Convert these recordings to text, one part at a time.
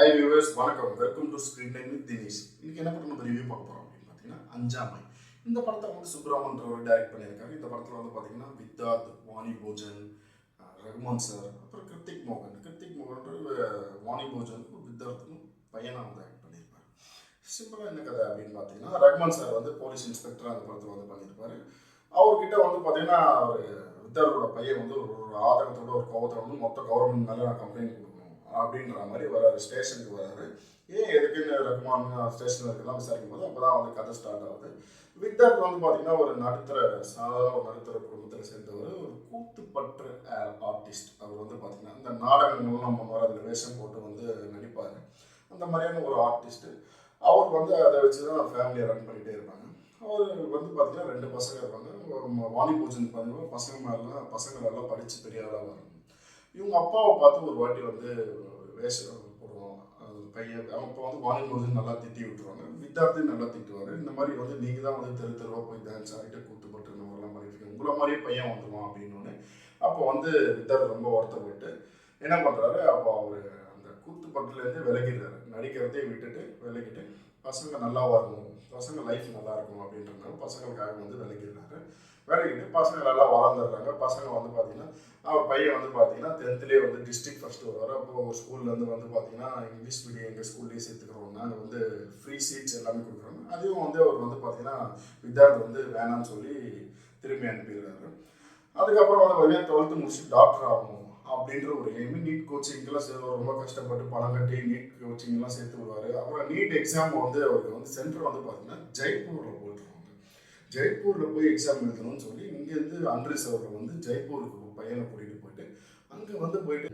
Hi viewers, வணக்கம். Welcome to screen time with Dinesh. இன்னைக்கு என்ன படம் நம்ம ரிவ்யூ பார்க்க போகிறோம் அப்படின்னு பார்த்தீங்கன்னா அஞ்சாமை. இந்த படத்தை வந்து சுப்ரமன்றவர் டைரக்ட் பண்ணியிருக்காரு. இந்த படத்தில் வந்து பார்த்தீங்கன்னா வித்தார்த், வாணி போஜன், ரகுமான் சார், அப்புறம் கிருத்திக் மோகன் வாணி போஜனுக்கும் வித்தார்த்துக்கும் பையனாக வந்து ஆக்ட் பண்ணியிருப்பார். சிம்பிளாக என்ன கதை அப்படின்னு பார்த்தீங்கன்னா, ரகுமான் சார் வந்து போலீஸ் இன்ஸ்பெக்டராக அந்த படத்தில் வந்து பண்ணியிருப்பார். அவர்கிட்ட வந்து பார்த்தீங்கன்னா ஒரு வித்தார்த்தோட பையன் வந்து ஒரு ஆதங்கத்தோட ஒரு கோபத்தோட வந்து மொத்த கவர்மெண்ட் மேலே நான் கம்ப்ளைண்ட் கொடுக்கணும் அப்படின்ற மாதிரி வராரு. ஸ்டேஷனுக்கு வராரு. ஏன் எதுக்குன்னு ரகுமான் ஸ்டேஷனில் இருக்கலாம் விசாரிக்கும் போது அப்போ தான் வந்து கதை ஸ்டார்ட் ஆகுது. வித்தார்த் வந்து பார்த்தீங்கன்னா ஒரு சாதாரண ஒரு நடுத்தர குடும்பத்தில் சேர்ந்தவர், ஒரு கூத்துப்பற்று ஆர்டிஸ்ட். அவர் வந்து பார்த்தீங்கன்னா இந்த நாடகங்கள்லாம் நம்ம வர அதில் வேஷம் போட்டு வந்து நடிப்பார். அந்த மாதிரியான ஒரு ஆர்டிஸ்ட்டு. அவர் வந்து அதை வச்சு தான் ஃபேமிலியை ரன் பண்ணிகிட்டே இருப்பாங்க. அவர் வந்து பார்த்தீங்கன்னா 2 பசங்க இருப்பாங்க. வாணி பூஜன் பார்த்தீங்கன்னா பசங்க நல்லா படித்து பெரிய ஆளாக வராங்க. இவங்க அப்பாவை பார்த்து ஒரு வாட்டி வந்து வேஷம் போடுவோம் பையன். அவங்க அப்போ வந்து வாணி பூஜன் நல்லா திட்டி விட்டுருவாங்க. வித்தார்த்தையும் நல்லா திட்டுவார். இந்த மாதிரி வந்து நீங்கள் தான் வந்து தெருவாக போய் டான்ஸ் ஆகிட்டு கூத்துப்பட்டு இந்த மாதிரிலாம் பண்ணியிருக்கீங்க, உங்களை மாதிரியே பையன் வந்துடுவான் அப்படின்னு. அப்போ வந்து வித்தார்த் ரொம்ப வருத்தப்பட்டு என்ன பண்ணுறாரு, அப்போ அவர் அந்த கூத்துப்பட்டுலேருந்து விலகிடுறாரு. நடிக்கிறதே விட்டுட்டு விலகிட்டு பசங்க நல்லா வரணும், பசங்க லைஃப் நல்லா இருக்கணும் அப்படின்றனால பசங்களுக்காக வந்து விலகிடுறாரு. விலகிட்டு பசங்க நல்லா வளர்ந்துடுறாங்க. பசங்க வந்து பார்த்தீங்கன்னா அவர் பையன் வந்து பார்த்தீங்கன்னா 10th வந்து டிஸ்ட்ரிக்ட் ஃபஸ்ட்டு வருவார். அப்போது ஒரு ஸ்கூல்லேருந்து வந்து பார்த்தீங்கன்னா இங்கிலீஷ் மீடியம் எங்கள் ஸ்கூல்லேயே சேர்த்துக்கிறோம், நாங்கள் வந்து ஃப்ரீ சீட்ஸ் எல்லாமே கொடுக்குறோம். அதையும் வந்து அவர் வந்து பார்த்தீங்கன்னா வித்தார்த் வந்து வேணான்னு சொல்லி திரும்பி அனுப்பிடுறாரு. அதுக்கப்புறம் வந்து பார்த்தீங்கன்னா 12th முடிச்சுட்டு டாக்டர் ஆகணும் அப்படின்ற ஒரு எய்மு. நீட் கோச்சிங்கெல்லாம் ரொம்ப கஷ்டப்பட்டு பணம் கட்டி நீட் கோச்சிங்லாம் சேர்த்து விடுவார். அப்புறம் நீட் எக்ஸாம் வந்து அவருக்கு வந்து சென்டர் வந்து பார்த்தீங்கன்னா ஜெய்ப்பூரில் போட்டுருவாங்க. ஜெய்ப்பூரில் போய் எக்ஸாம் எழுதணும்னு சொல்லி இங்கேருந்து அண்ட்ரிஸ் அவர்கள் வந்து ஜெய்ப்பூருக்கு பையனை கூட்டிகிட்டு போயிட்டு அங்கே வந்து போயிட்டு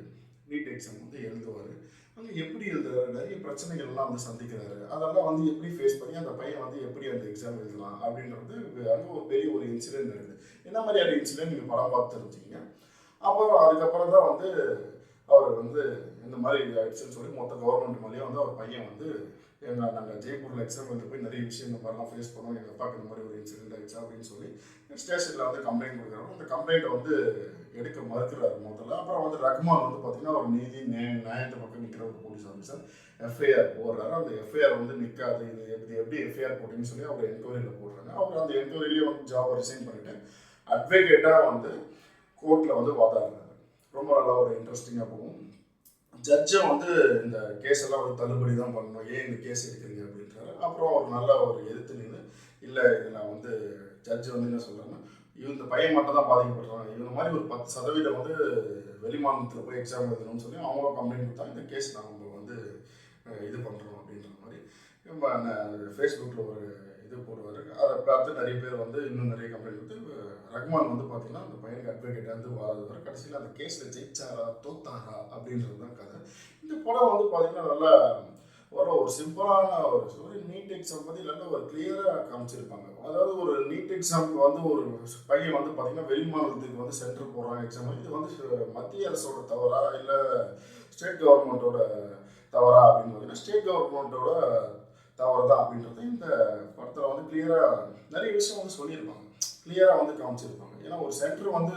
நீட் எக்ஸாம் வந்து எழுதுவார். அங்கே எப்படி எழுதுறாரு, நிறைய பிரச்சனைகள்லாம் வந்து சந்திக்கிறாரு. அதெல்லாம் வந்து எப்படி ஃபேஸ் பண்ணி அந்த பையன் வந்து எப்படி அந்த எக்ஸாம் எழுதலாம் அப்படின்றது அங்கே ஒரு பெரிய ஒரு இன்சிடென்ட் இருக்குது. என்ன மாதிரியான இன்சிடென்ட் நீங்கள் படம் பார்த்து தெரிஞ்சுக்கிங்க. அப்புறம் அதுக்கப்புறம் தான் வந்து அவர் வந்து இந்த மாதிரி ஆயிடுச்சுன்னு சொல்லி மொத்த கவர்மெண்ட் மேலேயே வந்து அவர் பையன் வந்து நாங்கள் ஜெய்ப்பூரில் எக்ஸாம் எழுதி போய் நிறைய விஷயம் இந்த மாதிரிலாம் ஃபேஸ் பண்ணோம், எங்கள் அப்பாவுக்கு இந்த மாதிரி ஒரு இன்சிடென்ட் ஆகிடுச்சு அப்படின்னு சொல்லி ஸ்டேஷனில் வந்து கம்ப்ளைண்ட் கொடுக்குறாங்க. அந்த கம்ப்ளைண்ட்டை வந்து எடுக்க மறுக்கிறாரு முதல்ல. அப்புறம் வந்து ரகுமான் வந்து பார்த்தீங்கன்னா ஒரு நீதி நியாயத்தை பக்கம் நிற்கிற ஒரு போலீஸ் ஆஃபீஸர் எஃப்ஐஆர் போடுறாரு. அந்த எஃப்ஐஆர் வந்து நிற்காது, இது எப்படி எஃப்ஐஆர் போட்டிங்கன்னு சொல்லி அவர் என்கொயரியில் போடுறாங்க. அவர் அந்த என்கொயரிலேயே வந்து ஜாப் ரிசைன் பண்ணிவிட்டு அட்வொகேட்டாக வந்து கோர்ட்டில் வந்து வாதாடுறாரு. ரொம்ப நல்லா ஒரு இன்ட்ரெஸ்டிங்காக போகும். ஜட்ஜும் வந்து இந்த கேஸ் எல்லாம் வந்து தள்ளுபடி தான் பண்ணணும், ஏன் இந்த கேஸ் எடுக்கிறீங்க அப்படின்றாரு. அப்புறம் அவர் நல்லா ஒரு எதிர்த்து நின்று இல்லை இதில் வந்து ஜட்ஜு வந்து என்ன சொல்கிறாங்கன்னா, இந்த பையன் மட்டும் தான் பாதிக்கப்படுறாங்க, இவங்க மாதிரி ஒரு 10% வந்து வெளிமாநிலத்தில் போய் எக்ஸாம் எழுதணும்னு சொல்லி அவங்களும் கம்ப்ளைண்ட் கொடுத்தா இந்த கேஸ் நாங்கள் வந்து இது பண்ணுறோம் அப்படின்ற மாதிரி நம்ம ஃபேஸ்புக்கில் ஒரு இது போடுவார். அதை பார்த்து நிறைய பேர் வந்து இன்னும் நிறைய கம்ப்ளைண்ட் கொடுத்து ரகுமான் வந்து பார்த்தீங்கன்னா அந்த பையனுக்கு அட்வொகேட்டாக வந்து வாதாடுவார். கடைசியில் அந்த கேஸில் ஜெயிச்சாரா தோத்தாரா அப்படின்றது தான் கதை. இந்த படம் வந்து பார்த்தீங்கன்னா நல்லா ஒரு சிம்பிளான ஒரு ஸ்டோரி. நீட் எக்ஸாம் பற்றி நல்லா ஒரு கிளியராக காமிச்சிருப்பாங்க. அதாவது ஒரு நீட் எக்ஸாமுக்கு வந்து ஒரு பையன் வந்து பார்த்தீங்கன்னா வெளிமாநிலத்துக்கு வந்து சென்டர் போடுறாங்க எக்ஸாம். இது வந்து மத்திய அரசோட தவறா இல்லை ஸ்டேட் கவர்மெண்ட்டோட தவறா அப்படின்னு பார்த்தீங்கன்னா ஸ்டேட் கவர்மெண்ட்டோட தவறு தான் அப்படின்றது இந்த படத்தில் வந்து கிளியராக நிறைய விஷயம் வந்து சொல்லியிருப்பாங்க, கிளியராக வந்து காமிச்சிருப்பாங்க. ஏன்னா ஒரு சென்டர் வந்து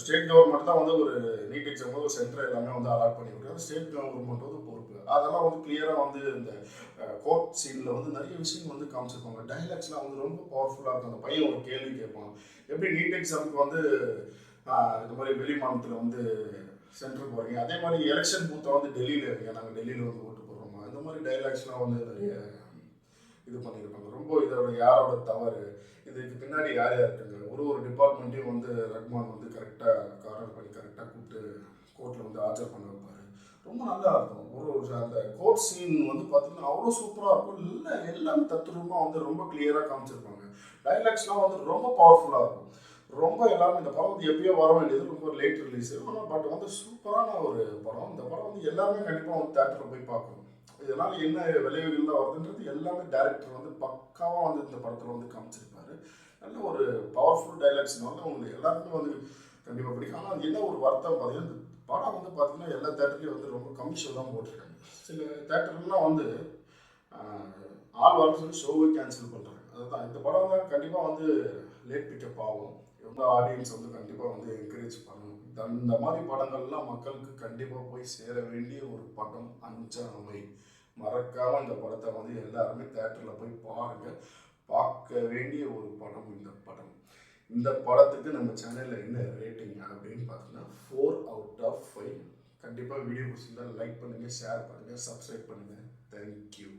ஸ்டேட் கவர்மெண்ட் தான் வந்து ஒரு நீட் எக்ஸாம் ஒரு சென்டர் எல்லாமே வந்து அலாட் பண்ணி விடுறது, ஸ்டேட் கவர்மெண்ட் வந்து பொறுப்பு. அதெல்லாம் வந்து கிளியராக வந்து இந்த கோர்ட் சீனில் வந்து நிறைய விஷயம் வந்து காமிச்சிருப்பாங்க. டைலாக்ஸ்லாம் வந்து ரொம்ப பவர்ஃபுல்லாக இருக்கும். அந்த பையன் ஒரு கேள்வி கேட்பான், எப்படி நீட் எக்ஸாமுக்கு வந்து இந்த மாதிரி வெளி மாநிலத்தில் வந்து சென்டர் போகிறீங்க, அதே மாதிரி எலெக்ஷன் பூத்தை வந்து டெல்லியில் இருக்கீங்க, நாங்கள் டெல்லியில் வந்து ஓட்டு போடுறோமா, இந்த மாதிரி டைலாக்ஸ்லாம் வந்து நிறைய இது பண்ணியிருப்பாங்க. ரொம்ப இதோட யாரோட தவறு, இதுக்கு பின்னாடி யார் யார் இருக்காங்க, ஒரு டிபார்ட்மெண்ட்டையும் வந்து ரகுமான் வந்து கரெக்டாக கார்னர் பண்ணி கரெக்டாக கூப்பிட்டு கோர்ட்டில் வந்து ஆஜர் பண்ண வைப்பார். ரொம்ப நல்லா இருக்கும். அந்த கோர்ட் சீன் வந்து பார்த்தீங்கன்னா அவ்வளோ சூப்பராக இருக்கும். இல்லை எல்லாமே தத்துரூபமாக வந்து ரொம்ப கிளியராக காமிச்சிருப்பாங்க. டைலாக்ஸ்லாம் வந்து ரொம்ப பவர்ஃபுல்லாக இருக்கும். ரொம்ப எல்லாரும் இந்த படம் வந்து எப்பயோ வர வேண்டியது, ரொம்ப லேட் ரிலீஸ். ஆனால் பட் வந்து சூப்பரான ஒரு படம். இந்த படம் வந்து எல்லாருமே கண்டிப்பாக வந்து தேட்டரில் போய் பார்க்கணும். இதனால் என்ன விளைவுகள் தான் வருதுன்றது எல்லாமே டேரக்டர் வந்து பக்காவாக வந்து இந்த படத்தில் வந்து காமிச்சிருப்பாரு. நல்ல ஒரு பவர்ஃபுல் டைலாக்ஸ்னால உங்களுக்கு எல்லாருமே வந்து கண்டிப்பாக பிடிக்கும். ஆனால் அது என்ன ஒரு வருத்தம் பார்த்தீங்கன்னா, இந்த படம் வந்து பார்த்தீங்கன்னா எல்லா தேட்டர்லேயும் வந்து ரொம்ப கம்மி ஷோ தான் போட்டிருக்காங்க. சில தேட்டர்லாம் வந்து ஆள் வரன்னு சொல்லி ஷோவை கேன்சல் பண்ணுறாங்க. அதுதான் இந்த படம் தான் கண்டிப்பாக வந்து லேட் பிக்கப் ஆகும். ஆடியன்ஸ் வந்து கண்டிப்பாக வந்து என்கரேஜ் பண்ணணும். இந்த மாதிரி படங்கள்லாம் மக்களுக்கு கண்டிப்பாக போய் சேர வேண்டிய ஒரு படம் அஞ்சாமை. மறக்காமல் இந்த படத்தை வந்து எல்லாருமே தேட்டரில் போய் பாருங்கள். பார்க்க வேண்டிய ஒரு படம் இந்த படம். இந்த படத்துக்கு நம்ம சேனலில் என்ன ரேட்டிங் அப்படின்னு பார்த்தீங்கன்னா 4/5. கண்டிப்பாக வீடியோ பிடிச்சிருந்தால் லைக் பண்ணுங்கள், ஷேர் பண்ணுங்கள், சப்ஸ்கிரைப் பண்ணுங்கள். தேங்க்யூ.